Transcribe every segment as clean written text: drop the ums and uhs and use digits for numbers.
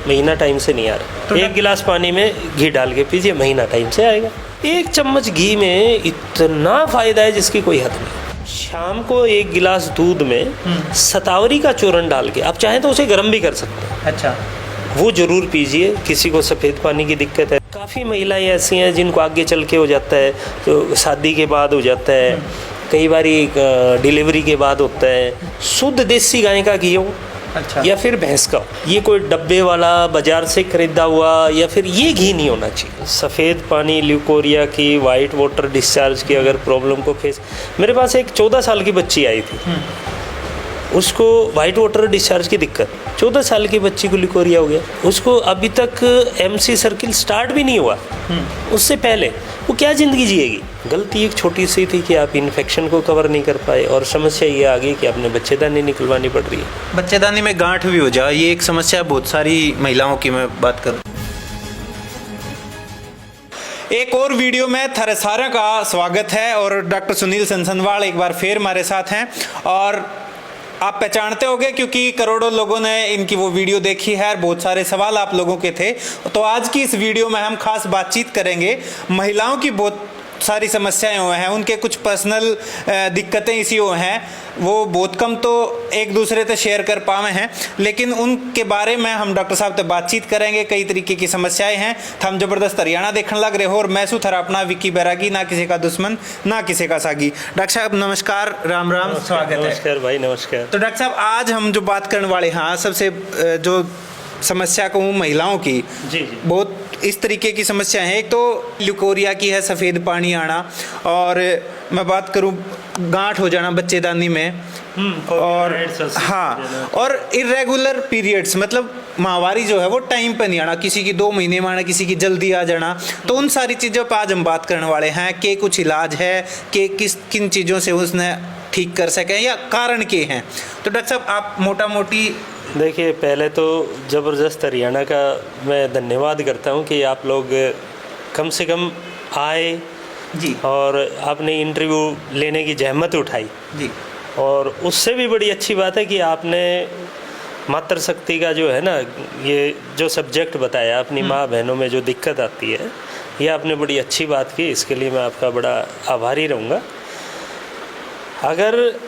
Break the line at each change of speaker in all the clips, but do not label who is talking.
महीना टाइम से नहीं आ रहा। तो 1 गिलास पानी में घी डाल के पीजिए, महीना टाइम से आएगा। 1 चम्मच घी में इतना फ़ायदा है जिसकी कोई हद नहीं। शाम को 1 गिलास दूध में शतावरी का चूर्ण डाल के, आप चाहें तो उसे गर्म भी कर सकते हैं।
अच्छा,
वो ज़रूर पीजिए। किसी को सफ़ेद पानी की दिक्कत है, काफ़ी महिलाएं ऐसी हैं जिनको आगे चल के हो जाता है, तो शादी के बाद हो जाता है, कई बार डिलीवरी के बाद होता है। शुद्ध देसी गाय का घी हो,
अच्छा,
या फिर भैंस का, ये कोई डब्बे वाला बाजार से खरीदा हुआ, या फिर ये घी नहीं होना चाहिए। सफ़ेद पानी, ल्यूकोरिया की, वाइट वाटर डिस्चार्ज की अगर प्रॉब्लम को फेस, मेरे पास एक 14 साल की बच्ची आई थी, उसको वाइट वाटर डिस्चार्ज की दिक्कत, 14 साल की बच्ची को ल्यूकोरिया हो गया। उसको अभी तक MC सर्किल स्टार्ट भी नहीं हुआ। उससे पहले वो क्या ज़िंदगी जिएगी? गलती एक छोटी सी थी कि आप इन्फेक्शन को कवर नहीं कर पाए, और समस्या ये आ गई कि आपने बच्चेदानी निकलवानी पड़ रही है।
बच्चेदानी में गांठ भी हो जाए, ये एक समस्या है बहुत सारी महिलाओं की। मैं बात करूँ, एक और वीडियो में थारे सारे का स्वागत है, और डॉक्टर सुनील संसनवाल एक बार फिर हमारे साथ हैं। और आप पहचानते होंगे क्योंकि करोड़ों लोगों ने इनकी वो वीडियो देखी है और बहुत सारे सवाल आप लोगों के थे। तो आज की इस वीडियो में हम खास बातचीत करेंगे। महिलाओं की बहुत सारी समस्याएं हुए हैं, उनके कुछ पर्सनल दिक्कतें इसी हो हैं, वो बहुत कम तो एक दूसरे से शेयर कर पाए हैं, लेकिन उनके बारे में हम डॉक्टर साहब से बातचीत करेंगे। कई तरीके की समस्याएं हैं। हम जबरदस्त हरियाणा देखने लग रहे हो, और मैं सुथरा अपना विक्की बैरागी, ना किसी का दुश्मन ना किसी का सागी। डॉक्टर साहब नमस्कार, राम राम, स्वागत है।
नमस्कार भाई, नमस्कार।
तो डॉक्टर साहब, आज हम जो बात करने वाले हैं, सबसे जो समस्या को महिलाओं की,
जी,
बहुत इस तरीके की समस्या है। एक तो ल्यूकोरिया की है, सफ़ेद पानी आना, और मैं बात करूं गांठ हो जाना बच्चेदानी में, और हाँ, और इरेगुलर पीरियड्स, मतलब माहवारी जो है वो टाइम पे नहीं आना, किसी की 2 महीने में आना, किसी की जल्दी आ जाना। तो उन सारी चीज़ों पर आज हम बात करने वाले हैं कि कुछ इलाज है कि किन चीज़ों से उसने ठीक कर सकें, या कारण के हैं। तो डॉक्टर साहब, आप मोटा मोटी
देखिए, पहले तो ज़बरदस्त हरियाणा का मैं धन्यवाद करता हूं कि आप लोग कम से कम आए
जी,
और आपने इंटरव्यू लेने की जहमत उठाई
जी,
और उससे भी बड़ी अच्छी बात है कि आपने मातृशक्ति का जो है ना, ये जो सब्जेक्ट बताया, अपनी माँ बहनों में जो दिक्कत आती है, ये आपने बड़ी अच्छी बात की। इसके लिए मैं आपका बड़ा आभारी रहूँगा। अगर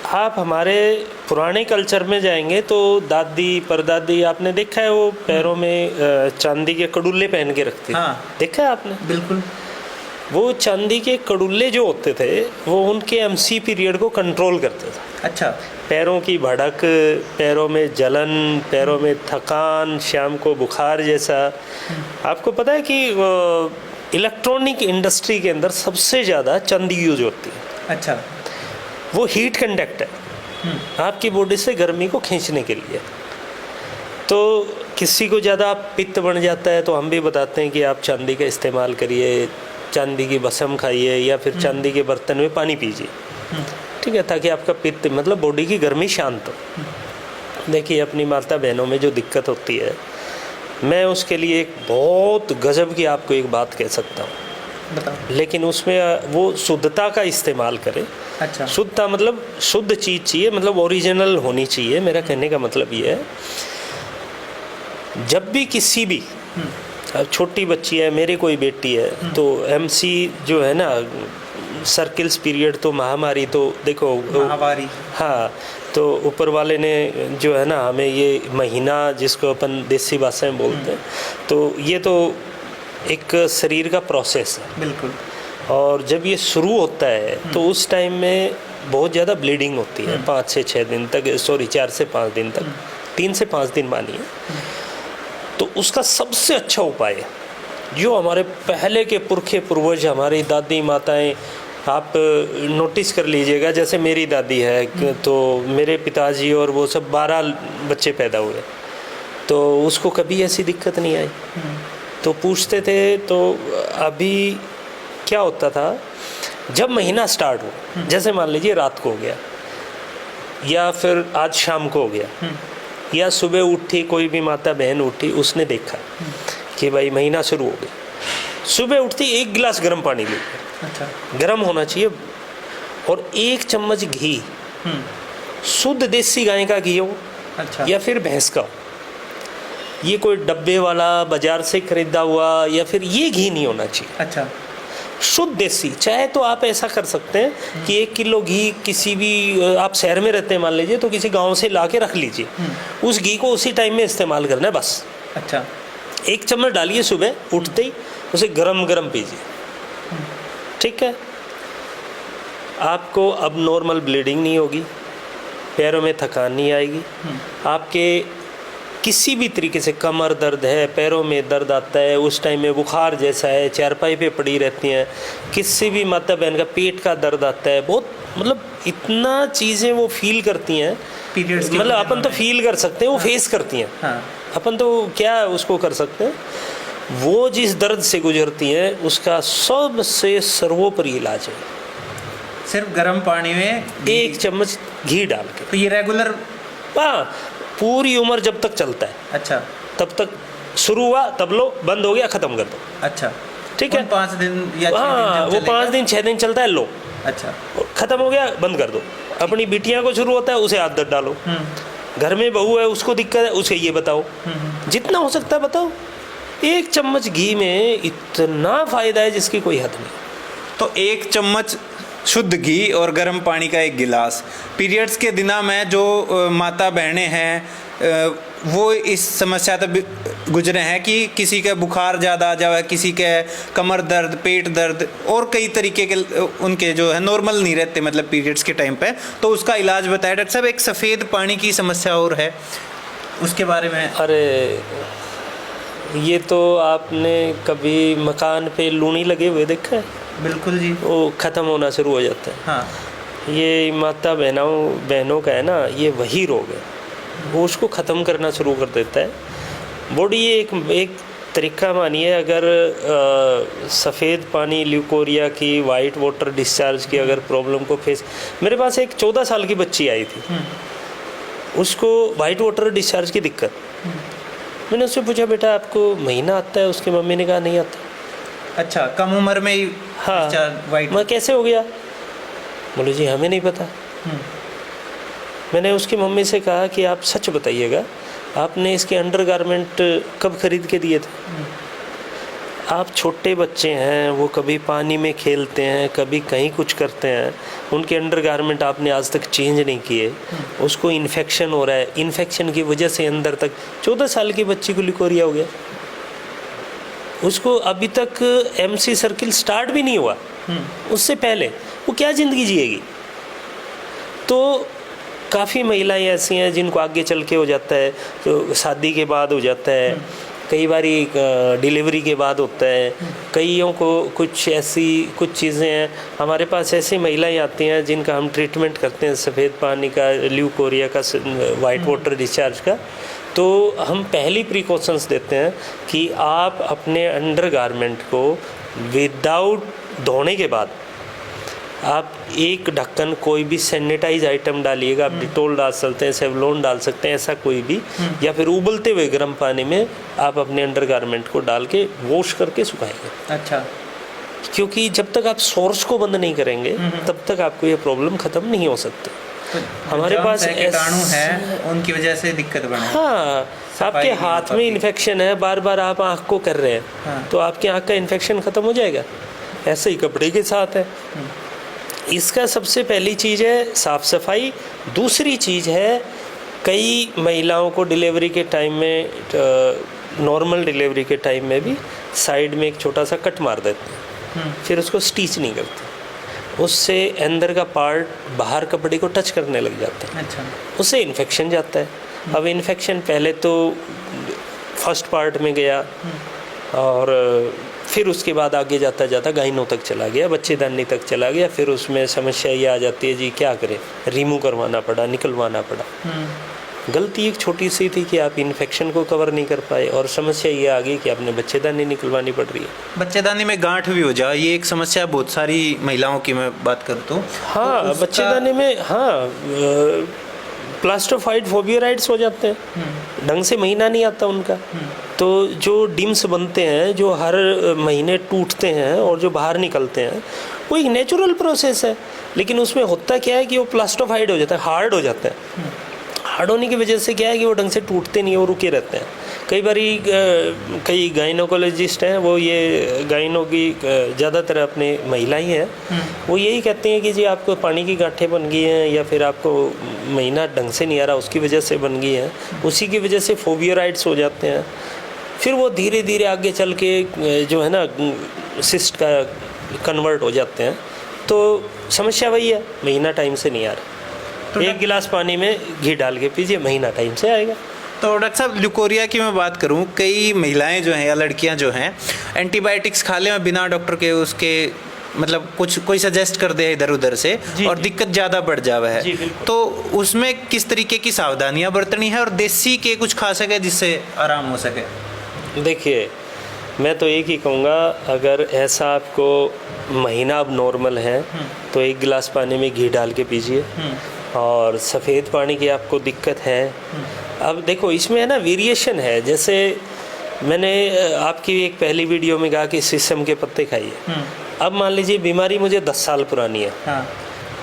आप हमारे पुराने कल्चर में जाएंगे तो दादी परदादी, आपने देखा है वो पैरों में चांदी के कड़ुल्ले पहन के रखते थे।
हाँ,
देखा है आपने?
बिल्कुल।
वो चांदी के कड़ुल्ले जो होते थे, वो उनके MC पीरियड को कंट्रोल करते थे।
अच्छा,
पैरों की भड़क, पैरों में जलन, पैरों में थकान, शाम को बुखार जैसा। आपको पता है कि इलेक्ट्रॉनिक इंडस्ट्री के अंदर सबसे ज़्यादा चांदी यूज होती है।
अच्छा,
वो हीट कंडक्टर आपकी बॉडी से गर्मी को खींचने के लिए। तो किसी को ज़्यादा पित्त बन जाता है तो हम भी बताते हैं कि आप चांदी का इस्तेमाल करिए, चांदी की भस्म खाइए, या फिर चांदी के बर्तन में पानी पीजिए, ठीक है, ताकि आपका पित्त, मतलब बॉडी की गर्मी शांत हो। देखिए, अपनी माता बहनों में जो दिक्कत होती है, मैं उसके लिए एक बहुत गजब की आपको एक बात कह सकता हूँ, लेकिन उसमें वो शुद्धता का इस्तेमाल करें।
अच्छा,
शुद्धता मतलब शुद्ध चीज़ चाहिए, मतलब ओरिजिनल होनी चाहिए। मेरा कहने का मतलब ये है, जब भी किसी भी छोटी बच्ची है, मेरी कोई बेटी है, तो MC जो है ना, सर्किल्स पीरियड, तो महामारी, तो देखो
महावारी,
हाँ, तो ऊपर वाले ने जो है ना हमें ये महीना, जिसको अपन देसी भाषा में बोलते हैं, तो ये तो एक शरीर का प्रोसेस है।
बिल्कुल।
और जब ये शुरू होता है तो उस टाइम में बहुत ज़्यादा ब्लीडिंग होती है, 5 से 6 दिन तक, 4 से 5 दिन तक, 3 से 5 दिन मानिए। तो उसका सबसे अच्छा उपाय जो हमारे पहले के पुरखे पूर्वज, हमारी दादी माताएं, आप नोटिस कर लीजिएगा, जैसे मेरी दादी है, तो मेरे पिताजी और वो सब 12 बच्चे पैदा हुए, तो उसको कभी ऐसी दिक्कत नहीं आई। तो पूछते थे, तो अभी क्या होता था, जब महीना स्टार्ट हो, जैसे मान लीजिए रात को हो गया, या फिर आज शाम को हो गया, या सुबह उठी, कोई भी माता बहन उठी, उसने देखा कि भाई महीना शुरू हो गया, सुबह उठती 1 गिलास गर्म पानी लीजिए,
अच्छा,
गर्म होना चाहिए, और 1 चम्मच घी, शुद्ध देसी गाय का घी हो,
अच्छा,
या फिर भैंस का हो, ये कोई डब्बे वाला बाजार से खरीदा हुआ या फिर ये घी नहीं होना चाहिए।
अच्छा,
शुद्ध देसी। चाहे तो आप ऐसा कर सकते हैं कि 1 किलो घी किसी भी, आप शहर में रहते हैं मान लीजिए, तो किसी गांव से ला के रख लीजिए, उस घी को उसी टाइम में इस्तेमाल करना है बस।
अच्छा,
1 चम्मच डालिए सुबह उठते ही, उसे गरम गरम पीजिए, ठीक है। आपको अब नॉर्मल ब्लीडिंग नहीं होगी, पैरों में थकान नहीं आएगी, आपके किसी भी तरीके से कमर दर्द है, पैरों में दर्द आता है, उस टाइम में बुखार जैसा है, चारपाई पे पड़ी रहती हैं, किसी भी माता बहन का पेट का दर्द आता है, बहुत मतलब इतना चीज़ें वो फील करती हैं,
पीरियड्स के
मतलब अपन तो फील कर सकते हैं, वो फेस करती हैं।
हाँ।
अपन तो क्या उसको कर सकते हैं, वो जिस दर्द से गुजरती हैं उसका सबसे सर्वोपरि इलाज है
सिर्फ गर्म पानी में
1 चम्मच घी डाल के।
तो ये रेगुलर?
हाँ, पूरी उम्र जब तक चलता है।
अच्छा,
तब तक शुरू हुआ तब लो, बंद हो गया ख़त्म कर दो।
अच्छा,
ठीक है।
5 दिन या 6
हाँ,
दिन
वो 5 दिन 6 दिन चलता है, लो
अच्छा,
ख़त्म हो गया, बंद कर दो। अपनी बिटिया को शुरू होता है, उसे आदत डालो। घर में बहू है, उसको दिक्कत है, उसे ये बताओ, जितना हो सकता है बताओ। 1 चम्मच घी में इतना फ़ायदा है जिसकी कोई हद नहीं।
तो 1 चम्मच शुद्ध घी और गर्म पानी का 1 गिलास, पीरियड्स के दिनों में जो माता बहनें हैं वो इस समस्या तक गुजरे हैं कि किसी का बुखार ज़्यादा आ जाए, किसी के कमर दर्द, पेट दर्द और कई तरीके के उनके जो है नॉर्मल नहीं रहते, मतलब पीरियड्स के टाइम पे, तो उसका इलाज बताया डॉक्टर साहब। एक सफ़ेद पानी की समस्या और है, उसके बारे में?
अरे ये तो आपने कभी मकान पे लूनी लगे हुए देखा है?
बिल्कुल जी।
वो ख़त्म होना शुरू हो जाता है।
हाँ।
ये माता बहनों का है ना, ये वही रोग है, वो उसको ख़त्म करना शुरू कर देता है। बॉडी ये एक तरीका मानिए, अगर सफ़ेद पानी, ल्यूकोरिया की, वाइट वाटर डिस्चार्ज की अगर प्रॉब्लम को फेस, मेरे पास एक 14 साल की बच्ची आई थी, उसको वाइट वाटर डिस्चार्ज की दिक्कत। मैंने उससे पूछा, बेटा आपको महीना आता है? उसकी मम्मी ने कहा नहीं आता।
अच्छा, कम उम्र में ही?
हाँ,
वाइट।
मैं कैसे हो गया? बोले जी हमें नहीं पता। मैंने उसकी मम्मी से कहा कि आप सच बताइएगा, आपने इसके अंडरगारमेंट कब खरीद के दिए थे? आप छोटे बच्चे हैं, वो कभी पानी में खेलते हैं, कभी कहीं कुछ करते हैं, उनके अंडरगारमेंट आपने आज तक चेंज नहीं किए, उसको इन्फेक्शन हो रहा है, इन्फेक्शन की वजह से अंदर तक 14 साल की बच्ची को लिकोरिया हो गया, उसको अभी तक MC सर्किल स्टार्ट भी नहीं हुआ, उससे पहले वो क्या ज़िंदगी जिएगी? तो काफ़ी महिलाएं ऐसी हैं जिनको आगे चल के हो जाता है, तो शादी के बाद हो जाता है, कई बारी डिलीवरी के बाद होता है, कईयों को कुछ चीज़ें हैं। हमारे पास ऐसी महिलाएं आती हैं जिनका हम ट्रीटमेंट करते हैं सफ़ेद पानी का, ल्यूकोरिया का, वाइट वाटर डिस्चार्ज का। तो हम पहली प्रिकॉशंस देते हैं कि आप अपने अंडरगारमेंट को विदाउट धोने के बाद आप एक ढक्कन कोई भी सैनिटाइज आइटम डालिएगा, आप डिटोल डाल सकते हैं, सेवलॉन डाल सकते हैं, ऐसा कोई भी, या फिर उबलते हुए गर्म पानी में आप अपने अंडरगारमेंट को डाल के वॉश करके सुखाएंगे।
अच्छा,
क्योंकि जब तक आप सोर्स को बंद नहीं करेंगे तब तक आपको ये प्रॉब्लम ख़त्म नहीं हो सकती।
तो
हमारे पास
कीटाणु है, उनकी वजह से दिक्कत बने।
हाँ, आपके हाथ में इन्फेक्शन है, बार बार आप आँख को कर रहे हैं,
हाँ।
तो आपकी आँख का इन्फेक्शन ख़त्म हो जाएगा। ऐसे ही कपड़े के साथ है। इसका सबसे पहली चीज़ है साफ़ सफाई। दूसरी चीज़ है, कई महिलाओं को डिलीवरी के टाइम में, नॉर्मल डिलीवरी के टाइम में भी साइड में एक छोटा सा कट मार देते हैं, फिर उसको स्टिच नहीं करते, उससे अंदर का पार्ट बाहर कपड़े को टच करने लग जाता है।
अच्छा,
उससे इन्फेक्शन जाता है। अब इन्फेक्शन पहले तो फर्स्ट पार्ट में गया और फिर उसके बाद आगे जाता जाता गाइनों तक चला गया, बच्चेदानी तक चला गया। फिर उसमें समस्या ये आ जाती है, जी क्या करें, रिमूव करवाना पड़ा, निकलवाना पड़ा। गलती एक छोटी सी थी कि आप इन्फेक्शन को कवर नहीं कर पाए, और समस्या ये आ गई कि आपने बच्चेदानी निकलवानी पड़ रही है।
बच्चेदानी में गांठ भी हो जाए, ये एक समस्या बहुत सारी महिलाओं की मैं बात करता हूँ।
हाँ, तो बच्चेदानी में हाँ प्लास्टोफाइड फोबियोराइड्स हो जाते हैं, ढंग से महीना नहीं आता उनका। तो जो डिम्स बनते हैं, जो हर महीने टूटते हैं और जो बाहर निकलते हैं, वो एक नेचुरल प्रोसेस है। लेकिन उसमें होता क्या है कि वो प्लास्टोफाइड हो जाता है, हार्ड हो जाता है। हार्ड होने की वजह से क्या है कि वो ढंग से टूटते नहीं, वो रुके रहते हैं। कई बारी कई गाइनोकोलॉजिस्ट हैं, वो ये गाइनो की ज़्यादातर अपने महिला ही हैं, वो यही कहते हैं कि जी आपको पानी की गांठें बन गई हैं या फिर आपको महीना ढंग से नहीं आ रहा उसकी वजह से बन गई हैं, उसी की वजह से फोबियोराइड्स हो जाते हैं। फिर वो धीरे धीरे आगे चल के जो है ना सिस्ट का कन्वर्ट हो जाते हैं। तो समस्या वही है, महीना टाइम से नहीं आ रहा। तो एक गिलास पानी में घी डाल के पीजिए, महीना टाइम से आएगा।
तो डॉक्टर साहब ल्यूकोरिया की मैं बात करूं, कई महिलाएं जो हैं या लड़कियां जो हैं एंटीबायोटिक्स खा लें बिना डॉक्टर के उसके मतलब कुछ कोई सजेस्ट कर दे इधर उधर से और दिक्कत ज़्यादा बढ़ जावा है, तो उसमें किस तरीके की सावधानियां बरतनी है और देसी के कुछ खा सके जिससे आराम हो सके?
देखिए, मैं तो एक ही कहूँगा, अगर ऐसा आपको महीना अब नॉर्मल है तो एक गिलास पानी में घी डाल के पीजिए। और सफ़ेद पानी की आपको दिक्कत है, अब देखो इसमें है ना वेरिएशन है। जैसे मैंने आपकी एक पहली वीडियो में कहा कि शीशम के पत्ते खाइए। अब मान लीजिए बीमारी मुझे 10 साल पुरानी है,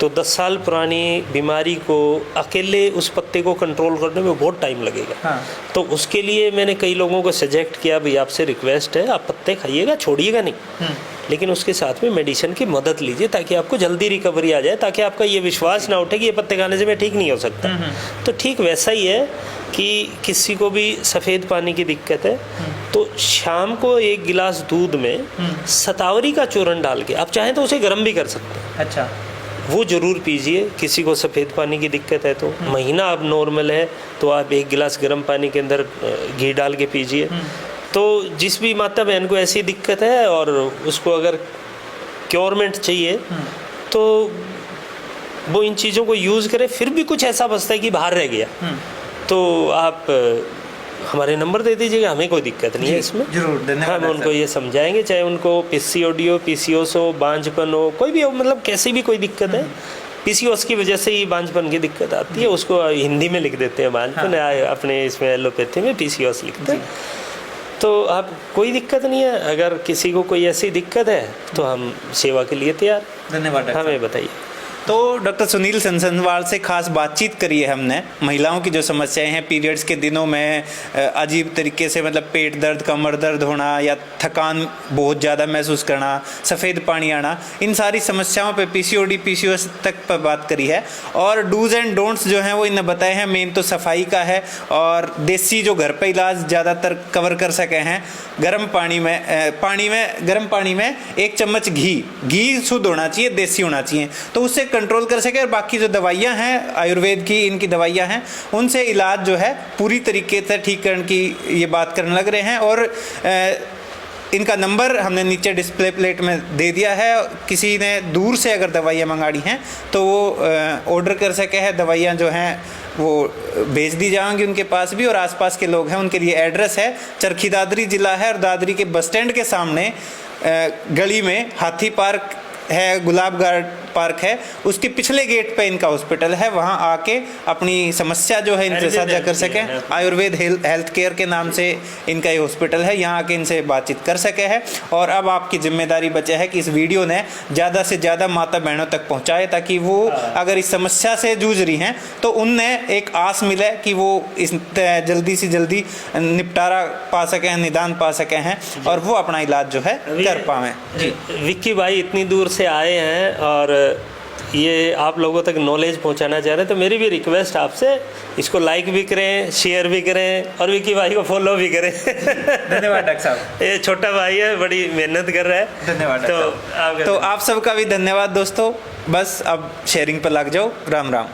तो 10 साल पुरानी बीमारी को अकेले उस पत्ते को कंट्रोल करने में बहुत टाइम लगेगा। तो उसके लिए मैंने कई लोगों को सजेस्ट किया, भाई आपसे रिक्वेस्ट है आप पत्ते खाइएगा, छोड़िएगा नहीं, लेकिन उसके साथ में मेडिसिन की मदद लीजिए ताकि आपको जल्दी रिकवरी आ जाए, ताकि आपका ये विश्वास ना उठे कि ये पत्ते खाने से मैं ठीक नहीं हो सकता। तो ठीक वैसा ही है कि किसी को भी सफ़ेद पानी की दिक्कत है तो शाम को एक गिलास दूध में शतावरी का चूर्ण डाल के, आप चाहें तो उसे गर्म भी कर सकते हैं।
अच्छा,
वो ज़रूर पीजिए किसी को सफ़ेद पानी की दिक्कत है तो। महीना अब नॉर्मल है तो आप एक गिलास गर्म पानी के अंदर घी डाल के पीजिए। तो जिस भी माता बहन को ऐसी दिक्कत है और उसको अगर क्योरमेंट चाहिए तो वो इन चीज़ों को यूज़ करे। फिर भी कुछ ऐसा बचता है कि बाहर रह गया तो आप हमारे नंबर दे दीजिएगा, हमें कोई दिक्कत नहीं है इसमें।
जरूर, धन्यवाद।
हम उनको ये समझाएंगे, चाहे उनको पीसीओडी हो, पीसीओएस हो, बांझपन हो, कोई भी हो, मतलब कैसी भी कोई दिक्कत है। पीसीओएस की वजह से ही बांझपन की दिक्कत आती है, उसको हिंदी में लिख देते हैं बांझपन, अपने इसमें एलोपैथी में पीसीओएस लिखते हैं। तो आप कोई दिक्कत नहीं है, अगर किसी को कोई ऐसी दिक्कत है तो हम सेवा के लिए तैयार।
धन्यवाद।
हमें बताइए।
तो डॉक्टर सुनील संसनवाल से खास बातचीत करी है हमने, महिलाओं की जो समस्याएं हैं पीरियड्स के दिनों में अजीब तरीके से मतलब पेट दर्द, कमर दर्द होना या थकान बहुत ज़्यादा महसूस करना, सफ़ेद पानी आना, इन सारी समस्याओं पे पीसीओडी पीसीओएस तक पर बात करी है। और डूज एंड डोंट्स जो हैं वो इन्हें बताए हैं। मेन तो सफाई का है और देसी जो घर पे इलाज ज़्यादातर कवर कर सके हैं। गर्म पानी में 1 चम्मच घी शुद्ध होना चाहिए, देसी होना चाहिए, तो उससे कंट्रोल कर सके। और बाकी जो दवाइयां हैं आयुर्वेद की, इनकी दवाइयां हैं, उनसे इलाज जो है पूरी तरीके से ठीक करने की ये बात करने लग रहे हैं। और इनका नंबर हमने नीचे डिस्प्ले प्लेट में दे दिया है। किसी ने दूर से अगर दवाइयाँ मंगानी हैं तो वो ऑर्डर कर सके हैं, दवाइयाँ जो हैं वो भेज दी जाएंगी उनके पास भी। और आसपास के लोग हैं उनके लिए एड्रेस है चरखी दादरी ज़िला है, और दादरी के बस स्टैंड के सामने गली में हाथी पार्क है, गुलाब गार्ड पार्क है, उसके पिछले गेट पे इनका हॉस्पिटल है। वहाँ आके अपनी समस्या जो है इनसे साझा कर सकें। आयुर्वेद हेल्थ केयर के नाम से इनका ये हॉस्पिटल है, यहाँ आके इनसे बातचीत कर सके है। और अब आपकी जिम्मेदारी बचा है कि इस वीडियो ने ज़्यादा से ज़्यादा माता बहनों तक पहुँचाए, ताकि वो अगर इस समस्या से जूझ रही हैं तो उन्हें एक आस मिले कि वो इस जल्दी से जल्दी निपटारा पा सकें, निदान पा सके हैं और वो अपना इलाज जो है कर पाएँ।
विक्की भाई इतनी दूर से आए हैं और ये आप लोगों तक नॉलेज पहुंचाना चाह रहे हैं, तो मेरी भी रिक्वेस्ट आपसे, इसको लाइक भी करें, शेयर भी करें और विक्की भाई को फॉलो भी करें।
धन्यवाद डॉक्टर साहब।
ये छोटा भाई है, बड़ी मेहनत कर रहा है।
धन्यवाद। तो आप सबका भी धन्यवाद दोस्तों। बस अब शेयरिंग पर लग जाओ। राम राम।